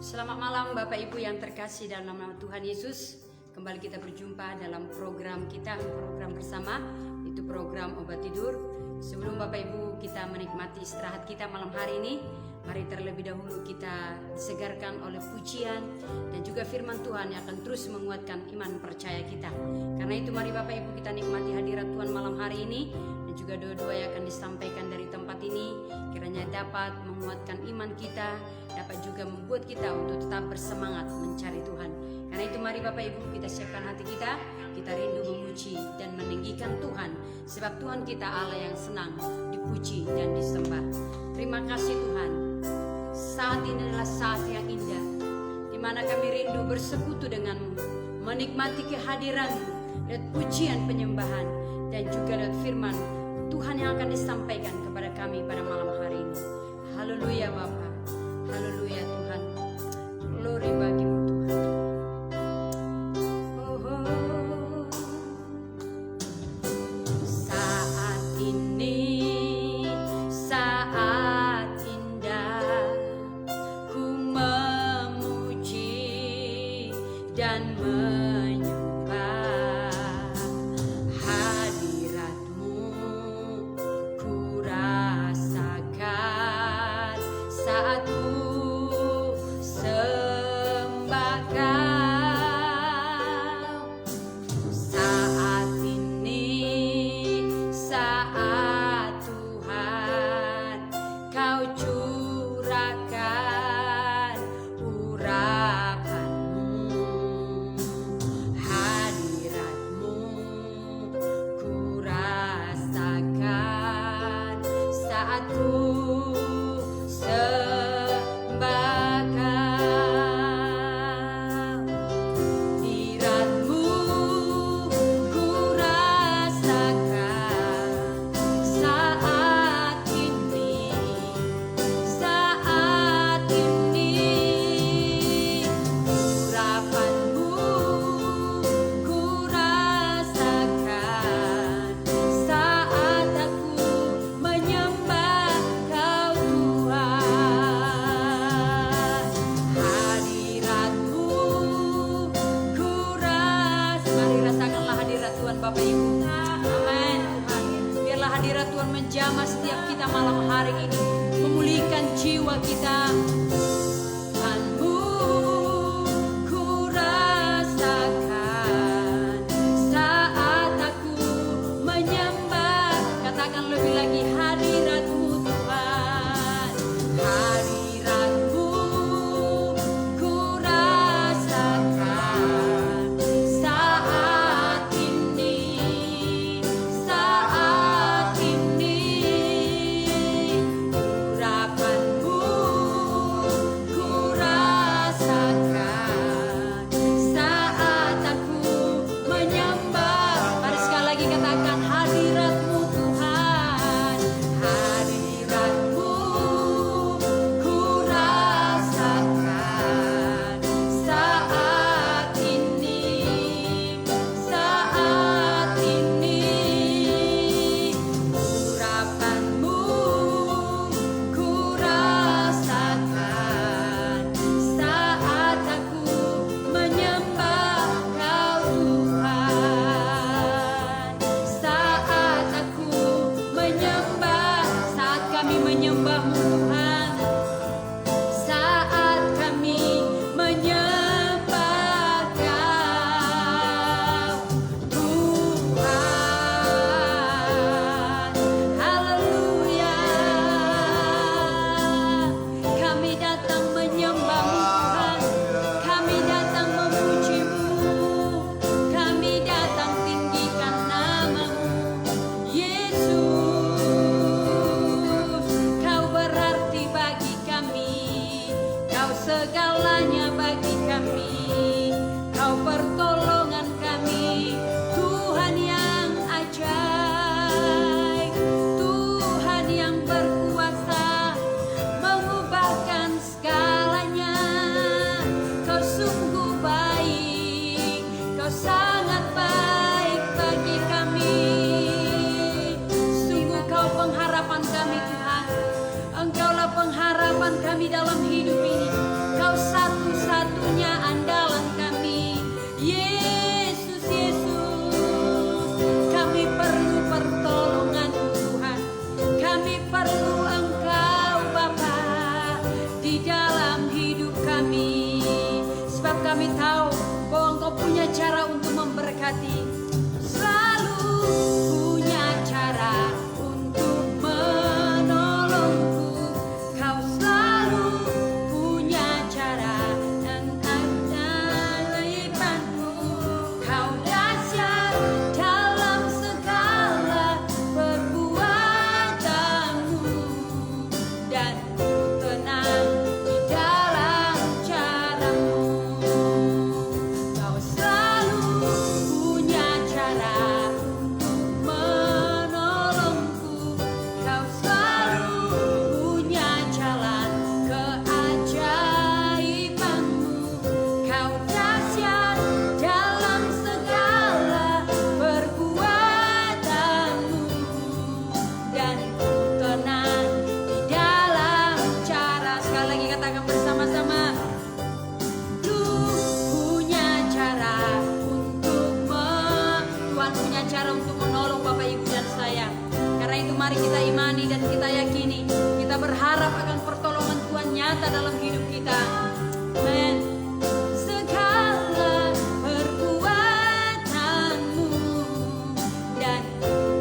Selamat malam Bapak Ibu yang terkasih dalam nama Tuhan Yesus. Kembali kita berjumpa dalam program kita, program bersama, itu program Obat Tidur. Sebelum Bapak Ibu kita menikmati istirahat kita malam hari ini, mari terlebih dahulu kita disegarkan oleh pujian dan juga firman Tuhan yang akan terus menguatkan iman percaya kita. Karena itu mari Bapak Ibu kita nikmati hadirat Tuhan malam hari ini, dan juga doa-doa yang akan disampaikan dari tempat ini kiranya dapat menguatkan iman kita, dapat juga membuat kita untuk tetap bersemangat mencari Tuhan. Karena itu mari Bapak Ibu kita siapkan hati kita rindu memuji dan meninggikan Tuhan, sebab Tuhan kita Allah yang senang dipuji dan disembah. Terima kasih Tuhan, saat ini adalah saat yang indah, di mana kami rindu bersekutu denganmu, menikmati kehadiranmu dan pujian penyembahan, dan juga lewat firman Tuhan yang akan disampaikan kepada kami pada malam hari ini. Haleluya Bapa, haleluya Tuhan, glory bagimu Tuhan. Saat ini saat indah, ku memuji dan menyembah hadiratmu, ku rasakan saat ku sembah Kau. Saat ini saat Tuhan Kau curahkan urapanmu, hadiratmu ku rasakan saat ku sembah Kau. Hadiratmu ku rasakan saat ini, saat ini. Urapanmu ku rasakan saat aku menyembah Kau Tuhan. Hadiratmu ku mari rasakanlah hadirat Tuhan Bapak Ibu. Amin Tuhan. Biarlah hadirat Tuhan menjamah setiap kita malam hari ini, memulihkan jiwa kita. Tuhanmu ku rasakan saat aku menyembah. Katakan lebih lagi, hadiratmu Tuhan. Hadiratmu ku rasakan saat ini, saat ini. Urapanmu ku rasakan saat aku menyembah. Mari sekali lagi katakan, hadiratmu Tuhan. Hadiratmu ku rasakan saat ini, saat ini. Urapanmu ku rasakan saat aku menyembah Kau Tuhan. Saat aku menyembah, saat kami menyembah-Mu Tuhan, saat kami menyembah Kau Tuhan. Haleluya. Kami datang menyembah-Mu Tuhan, kami datang memuji-Mu, kami datang tinggikan nama-Mu Yesus. Kau berarti bagi kami, Kau segalanya bagi kami, Kau pertolongan kami, Tuhan yang ajaib, Tuhan yang berkuasa mengubahkan segalanya. Kau sungguh baik, Kau sangat baik bagi kami. Sungguh Kau pengharapan kami Tuhan, Engkaulah pengharapan kami dalam hidup ini. Kau satu kami tahu bahwa Engkau punya cara untuk memberkati. Selalu punya cara untuk menolongku. Kau selalu punya cara dan ajaibanmu. Kau dahsyat dalam segala perbuatanmu, dan tenang di dalam caramu. Kau selalu punya cara untuk menolongku. Kau selalu punya jalan keajaibanmu. Kau dahsyat dalam segala perbuatanmu, dan tenang di dalam cara. Sekali lagi katakan bersama-sama. Tuhan punya cara untuk menolong Bapak Ibu dan saya. Karena itu mari kita imani dan kita yakini. Kita berharap akan pertolongan Tuhan nyata dalam hidup kita. Amen. Segala perbuatanmu, dan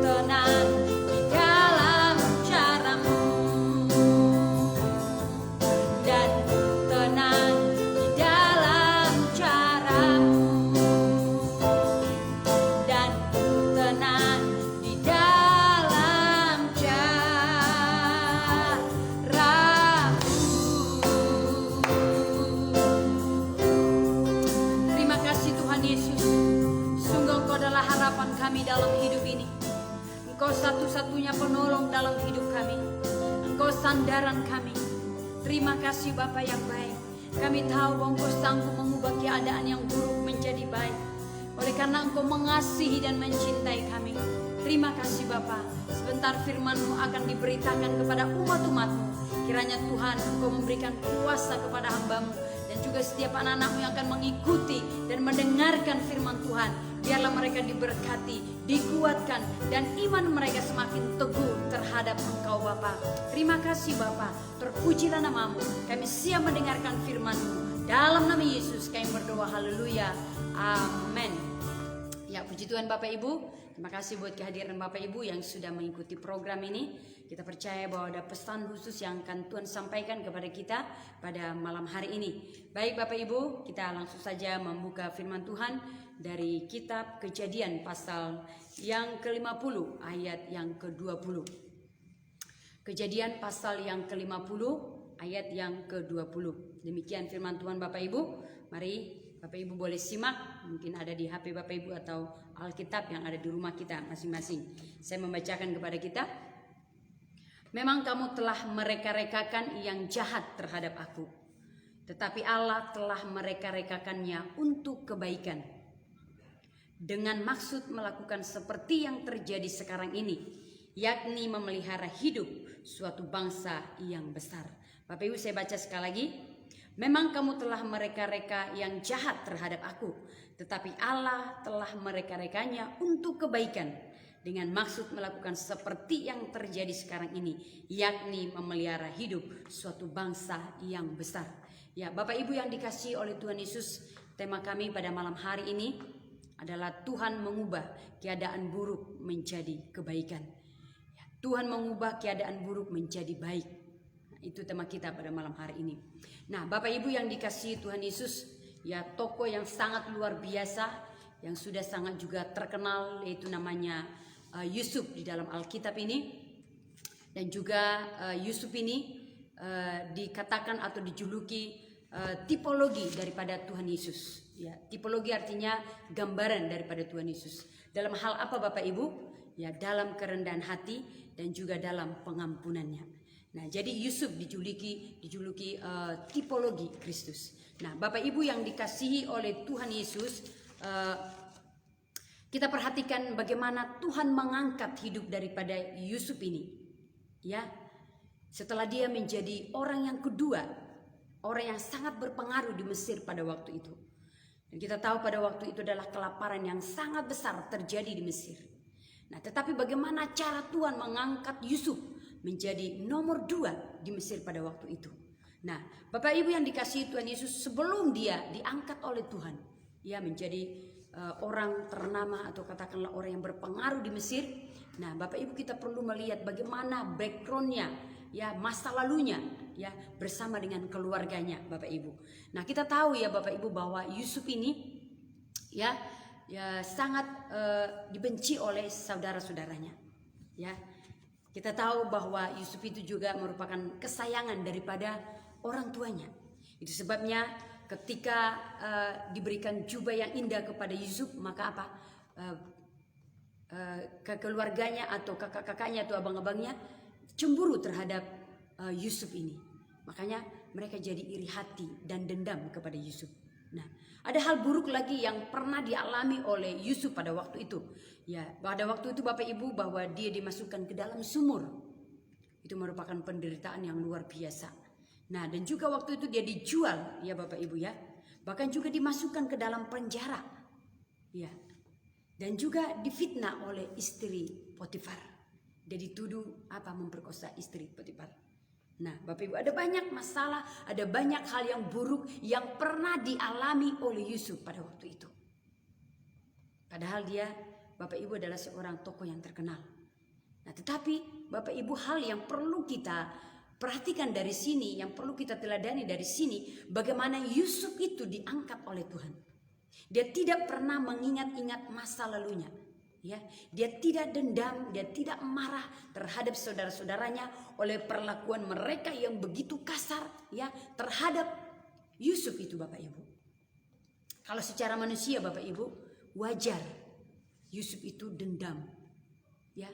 tenang di dalam caramu, dan tenang di dalam caramu, dan tenang di dalam caramu. Terima kasih Tuhan Yesus. Sungguh Engkau adalah harapan kami dalam hidup ini. Engkau satu-satunya penolong dalam hidup kami. Engkau sandaran kami. Terima kasih Bapa yang baik. Kami tahu bahwa Engkau sanggup mengubah keadaan yang buruk menjadi baik. Oleh karena Engkau mengasihi dan mencintai kami. Terima kasih Bapa. Sebentar firman-Mu akan diberitakan kepada umat-umat-Mu. Kiranya Tuhan Engkau memberikan kuasa kepada hamba-Mu dan juga setiap anak-anak-Mu yang akan mengikuti dan mendengarkan firman Tuhan. Biarlah mereka diberkati, dikuatkan, dan iman mereka semakin teguh terhadap Engkau Bapa. Terima kasih Bapa. Terpujilah nama-Mu. Kami siap mendengarkan firman-Mu. Dalam nama Yesus kami berdoa. Haleluya. Amin. Ya, puji Tuhan Bapak Ibu. Terima kasih buat kehadiran Bapak Ibu yang sudah mengikuti program ini. Kita percaya bahwa ada pesan khusus yang akan Tuhan sampaikan kepada kita pada malam hari ini. Baik Bapak Ibu, kita langsung saja membuka firman Tuhan dari kitab Kejadian pasal yang ke-50 ayat yang ke-20. Kejadian pasal yang ke-50 ayat yang ke-20. Demikian firman Tuhan Bapak Ibu. Mari Bapak Ibu boleh simak, mungkin ada di HP Bapak Ibu atau Alkitab yang ada di rumah kita masing-masing. Saya membacakan kepada kita. Memang kamu telah mereka-rekakan yang jahat terhadap aku, tetapi Allah telah mereka-rekakannya untuk kebaikan, dengan maksud melakukan seperti yang terjadi sekarang ini, yakni memelihara hidup suatu bangsa yang besar. Bapak Ibu, saya baca sekali lagi. Memang kamu telah mereka-reka yang jahat terhadap aku, tetapi Allah telah mereka-rekanya untuk kebaikan, dengan maksud melakukan seperti yang terjadi sekarang ini, yakni memelihara hidup suatu bangsa yang besar. Ya, Bapak Ibu yang dikasihi oleh Tuhan Yesus, tema kami pada malam hari ini adalah Tuhan mengubah keadaan buruk menjadi kebaikan. Ya, Tuhan mengubah keadaan buruk menjadi baik. Nah, itu tema kita pada malam hari ini. Nah, Bapak Ibu yang dikasihi Tuhan Yesus, ya, tokoh yang sangat luar biasa, yang sudah sangat juga terkenal, yaitu namanya Yusuf di dalam Alkitab ini. Dan juga Yusuf ini dikatakan atau dijuluki tipologi daripada Tuhan Yesus. Ya, tipologi artinya gambaran daripada Tuhan Yesus. Dalam hal apa Bapak Ibu? Ya, dalam kerendahan hati dan juga dalam pengampunannya. Nah, jadi Yusuf dijuluki tipologi Kristus. Nah, Bapak Ibu yang dikasihi oleh Tuhan Yesus, kita perhatikan bagaimana Tuhan mengangkat hidup daripada Yusuf ini. Ya, setelah dia menjadi orang yang kedua, orang yang sangat berpengaruh di Mesir pada waktu itu. Dan kita tahu pada waktu itu adalah kelaparan yang sangat besar terjadi di Mesir. Nah, tetapi bagaimana cara Tuhan mengangkat Yusuf menjadi nomor 2 di Mesir pada waktu itu. Nah, Bapak Ibu yang dikasihi Tuhan Yesus, sebelum dia diangkat oleh Tuhan, ya menjadi orang ternama atau katakanlah orang yang berpengaruh di Mesir. Nah, Bapak Ibu kita perlu melihat bagaimana backgroundnya, ya masa lalunya, ya bersama dengan keluarganya, Bapak Ibu. Nah, kita tahu ya Bapak Ibu bahwa Yusuf ini, ya sangat dibenci oleh saudara-saudaranya. Ya, kita tahu bahwa Yusuf itu juga merupakan kesayangan daripada orang tuanya. Itu sebabnya ketika diberikan jubah yang indah kepada Yusuf, maka apa? Keluarganya atau kakak-kakaknya atau abang-abangnya cemburu terhadap Yusuf ini. Makanya mereka jadi iri hati dan dendam kepada Yusuf. Nah, ada hal buruk lagi yang pernah dialami oleh Yusuf pada waktu itu. Ya, pada waktu itu Bapak Ibu bahwa dia dimasukkan ke dalam sumur. Itu merupakan penderitaan yang luar biasa. Nah, dan juga waktu itu dia dijual, ya Bapak Ibu ya. Bahkan juga dimasukkan ke dalam penjara. Ya. Dan juga difitnah oleh istri Potifar. Dia dituduh apa? Memperkosa istri Potifar. Nah, Bapak Ibu, ada banyak masalah, ada banyak hal yang buruk yang pernah dialami oleh Yusuf pada waktu itu. Padahal dia, Bapak Ibu, adalah seorang tokoh yang terkenal. Nah, tetapi Bapak Ibu, hal yang perlu kita perhatikan dari sini, yang perlu kita teladani dari sini, bagaimana Yusuf itu diangkat oleh Tuhan. Dia tidak pernah mengingat-ingat masa lalunya. Ya, dia tidak dendam, dia tidak marah terhadap saudara-saudaranya oleh perlakuan mereka yang begitu kasar, ya, terhadap Yusuf itu Bapak Ibu. Kalau secara manusia Bapak Ibu, wajar Yusuf itu dendam, ya,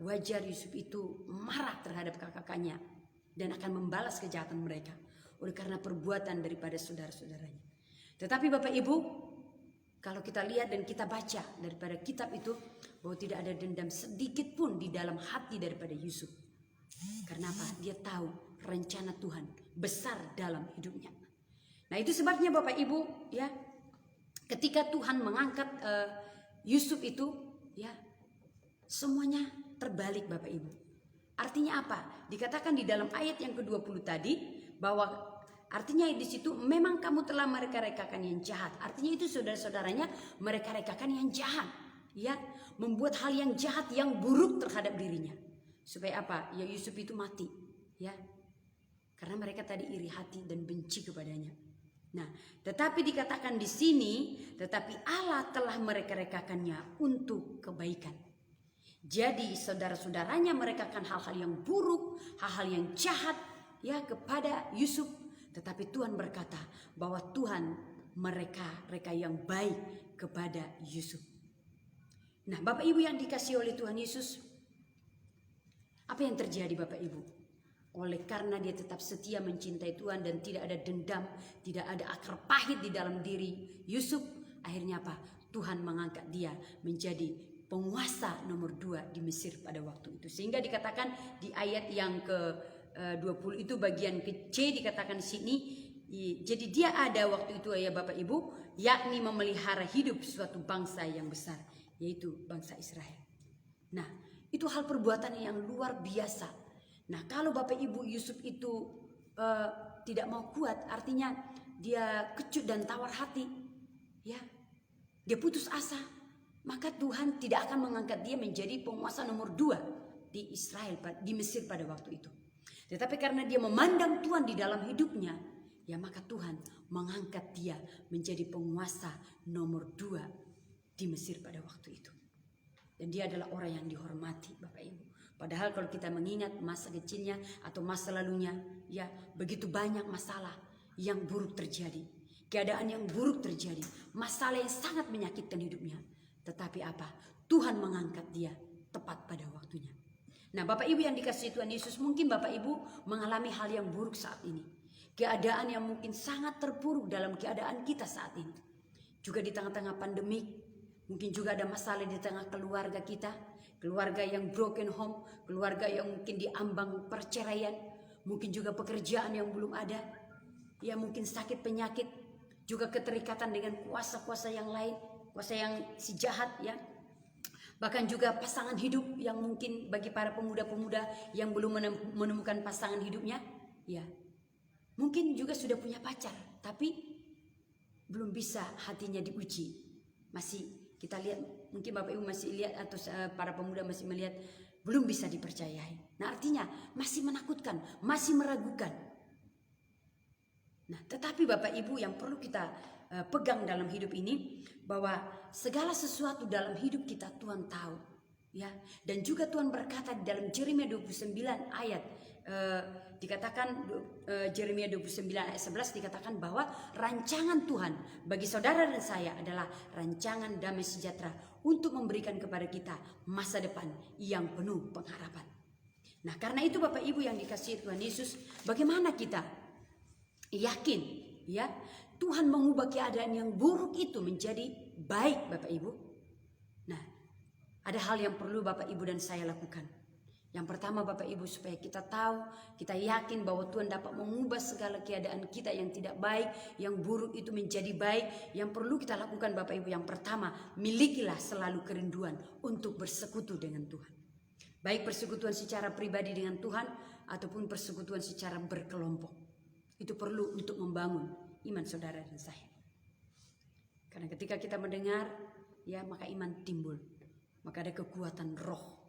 wajar Yusuf itu marah terhadap kakak-kakaknya dan akan membalas kejahatan mereka oleh karena perbuatan daripada saudara-saudaranya. Tetapi Bapak Ibu, kalau kita lihat dan kita baca daripada kitab itu, bahwa tidak ada dendam sedikit pun di dalam hati daripada Yusuf. Karena apa? Dia tahu rencana Tuhan besar dalam hidupnya. Nah, itu sebabnya Bapak Ibu, ya, ketika Tuhan mengangkat Yusuf itu, ya, semuanya terbalik Bapak Ibu. Artinya apa? Dikatakan di dalam ayat yang ke-20 tadi bahwa artinya di situ memang kamu telah mereka-rekakan yang jahat. Artinya itu saudara-saudaranya mereka-rekakan yang jahat, ya, membuat hal yang jahat yang buruk terhadap dirinya. Supaya apa? Ya Yusuf itu mati, ya. Karena mereka tadi iri hati dan benci kepadanya. Nah, tetapi dikatakan di sini, tetapi Allah telah mereka-rekakannya untuk kebaikan. Jadi saudara-saudaranya merekakan hal-hal yang buruk, hal-hal yang jahat, ya, kepada Yusuf. Tetapi Tuhan berkata bahwa Tuhan mereka yang baik kepada Yusuf. Nah, Bapak Ibu yang dikasihi oleh Tuhan Yesus, apa yang terjadi Bapak Ibu? Oleh karena dia tetap setia mencintai Tuhan dan tidak ada dendam, tidak ada akar pahit di dalam diri Yusuf, akhirnya apa? Tuhan mengangkat dia menjadi penguasa nomor 2 di Mesir pada waktu itu. Sehingga dikatakan di ayat yang ke-20 itu bagian ke C dikatakan di sini, jadi dia ada waktu itu ya Bapak Ibu, yakni memelihara hidup suatu bangsa yang besar, yaitu bangsa Israel. Nah, itu hal perbuatan yang luar biasa. Nah, kalau Bapak Ibu Yusuf itu tidak mau kuat, artinya dia kecut dan tawar hati, ya, dia putus asa, maka Tuhan tidak akan mengangkat dia menjadi penguasa nomor 2 di Israel, di Mesir pada waktu itu. Tetapi karena dia memandang Tuhan di dalam hidupnya, ya maka Tuhan mengangkat dia menjadi penguasa nomor 2 di Mesir pada waktu itu. Dan dia adalah orang yang dihormati Bapak Ibu. Padahal kalau kita mengingat masa kecilnya atau masa lalunya, ya begitu banyak masalah yang buruk terjadi. Keadaan yang buruk terjadi. Masalah yang sangat menyakitkan hidupnya. Tetapi apa? Tuhan mengangkat dia tepat pada waktunya. Nah, Bapak Ibu yang dikasihi Tuhan Yesus, mungkin Bapak Ibu mengalami hal yang buruk saat ini. Keadaan yang mungkin sangat terpuruk dalam keadaan kita saat ini. Juga di tengah-tengah pandemik, mungkin juga ada masalah di tengah keluarga kita. Keluarga yang broken home, keluarga yang mungkin diambang perceraian. Mungkin juga pekerjaan yang belum ada. Ya mungkin sakit penyakit. Juga keterikatan dengan kuasa-kuasa yang lain. Kuasa yang si jahat, ya. Bahkan juga pasangan hidup yang mungkin bagi para pemuda-pemuda yang belum menemukan pasangan hidupnya, ya. Mungkin juga sudah punya pacar, tapi belum bisa hatinya diuji. Masih kita lihat, mungkin Bapak Ibu masih lihat atau para pemuda masih melihat belum bisa dipercayai. Nah, artinya masih menakutkan, masih meragukan. Nah, tetapi Bapak Ibu yang perlu kita pegang dalam hidup ini, bahwa segala sesuatu dalam hidup kita Tuhan tahu, ya. Dan juga Tuhan berkata di dalam Yeremia 29 ayat dikatakan, Yeremia 29 ayat 11 dikatakan bahwa rancangan Tuhan bagi saudara dan saya adalah rancangan damai sejahtera untuk memberikan kepada kita masa depan yang penuh pengharapan. Nah, karena itu Bapak Ibu yang dikasihi Tuhan Yesus, bagaimana kita yakin, ya, Tuhan mengubah keadaan yang buruk itu menjadi baik, Bapak Ibu. Nah, ada hal yang perlu Bapak Ibu dan saya lakukan. Yang pertama Bapak Ibu, supaya kita tahu, kita yakin bahwa Tuhan dapat mengubah segala keadaan kita yang tidak baik, yang buruk itu menjadi baik. Yang perlu kita lakukan Bapak Ibu, yang pertama, milikilah selalu kerinduan untuk bersekutu dengan Tuhan. Baik persekutuan secara pribadi dengan Tuhan ataupun persekutuan secara berkelompok. Itu perlu untuk membangun iman saudara dan saya. Karena ketika kita mendengar, ya, maka iman timbul. Maka ada kekuatan roh.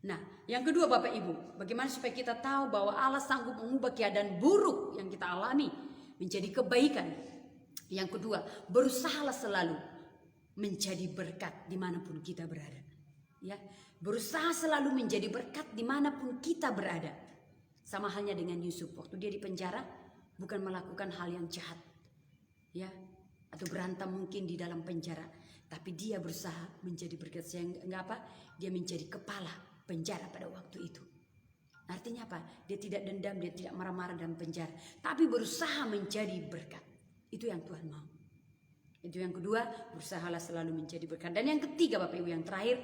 Nah, yang kedua Bapak Ibu, bagaimana supaya kita tahu bahwa Allah sanggup mengubah keadaan buruk yang kita alami menjadi kebaikan. Yang kedua, berusahalah selalu menjadi berkat dimanapun kita berada. Ya, berusaha selalu menjadi berkat dimanapun kita berada. Sama halnya dengan Yusuf, waktu dia di penjara bukan melakukan hal yang jahat, ya, atau berantem mungkin di dalam penjara, tapi dia berusaha menjadi berkat. Sehingga apa? Dia menjadi kepala penjara pada waktu itu. Artinya apa? Dia tidak dendam, dia tidak marah-marah dalam penjara, tapi berusaha menjadi berkat. Itu yang Tuhan mau. Itu yang kedua, berusahalah selalu menjadi berkat. Dan yang ketiga Bapak Ibu, yang terakhir,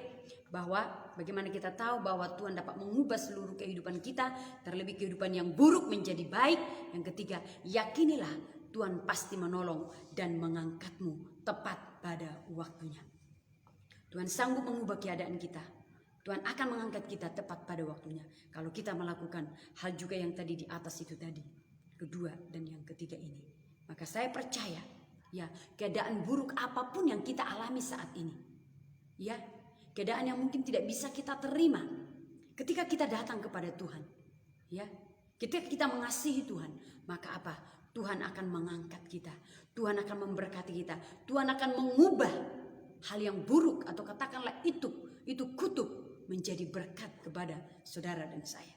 bahwa bagaimana kita tahu bahwa Tuhan dapat mengubah seluruh kehidupan kita, terlebih kehidupan yang buruk menjadi baik. Yang ketiga, yakinilah Tuhan pasti menolong dan mengangkatmu tepat pada waktunya. Tuhan sanggup mengubah keadaan kita. Tuhan akan mengangkat kita tepat pada waktunya. Kalau kita melakukan hal juga yang tadi di atas itu tadi, kedua dan yang ketiga ini, maka saya percaya, ya, keadaan buruk apapun yang kita alami saat ini, ya, keadaan yang mungkin tidak bisa kita terima, ketika kita datang kepada Tuhan, ya, ketika kita mengasihi Tuhan, maka apa? Tuhan akan mengangkat kita, Tuhan akan memberkati kita, Tuhan akan mengubah hal yang buruk atau katakanlah itu kutuk menjadi berkat kepada saudara dan saya.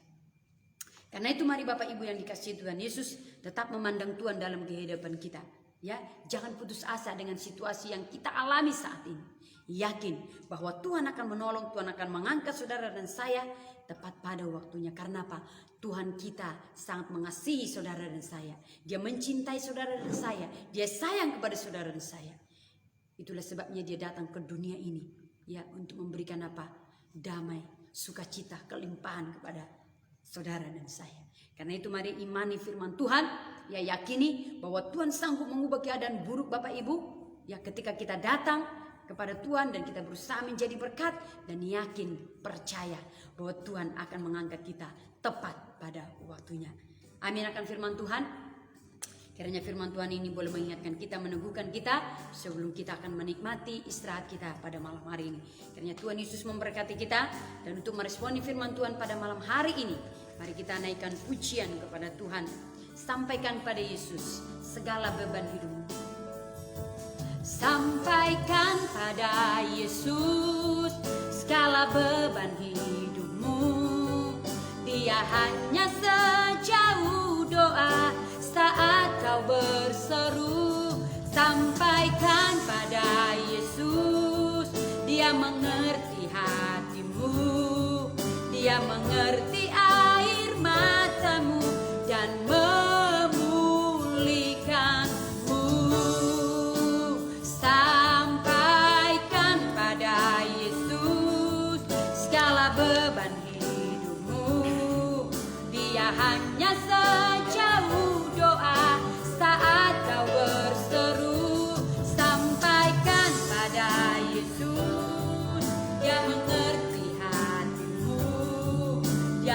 Karena itu mari Bapak Ibu yang dikasihi Tuhan Yesus, tetap memandang Tuhan dalam kehidupan kita. Ya, jangan putus asa dengan situasi yang kita alami saat ini. Yakin bahwa Tuhan akan menolong, Tuhan akan mengangkat saudara dan saya tepat pada waktunya. Karena apa? Tuhan kita sangat mengasihi saudara dan saya. Dia mencintai saudara dan saya. Dia sayang kepada saudara dan saya. Itulah sebabnya dia datang ke dunia ini, ya, untuk memberikan apa? Damai, sukacita, kelimpahan kepada saudara dan saya. Karena itu mari imani firman Tuhan, ya, yakini bahwa Tuhan sanggup mengubah keadaan buruk Bapak Ibu, ya, ketika kita datang kepada Tuhan dan kita berusaha menjadi berkat, dan yakin, percaya bahwa Tuhan akan mengangkat kita tepat pada waktunya. Amin akan firman Tuhan. Kiranya firman Tuhan ini boleh mengingatkan kita, meneguhkan kita sebelum kita akan menikmati istirahat kita pada malam hari ini. Kiranya Tuhan Yesus memberkati kita. Dan untuk meresponi firman Tuhan pada malam hari ini, mari kita naikkan pujian kepada Tuhan. Sampaikan pada Yesus segala beban hidupmu. Sampaikan pada Yesus segala beban hidupmu. Dia hanya sejauh doa saat kau berseru. Sampaikan pada Yesus, Dia mengerti hatimu, Dia mengerti air matamu dan memulihkanmu. Sampaikan pada Yesus segala beban hidupmu. Dia hanya sejauh doa saat kau berseru. Sampaikan pada Yesus, Dia mengerti hatimu, Dia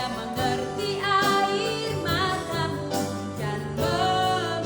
tidak mengerti.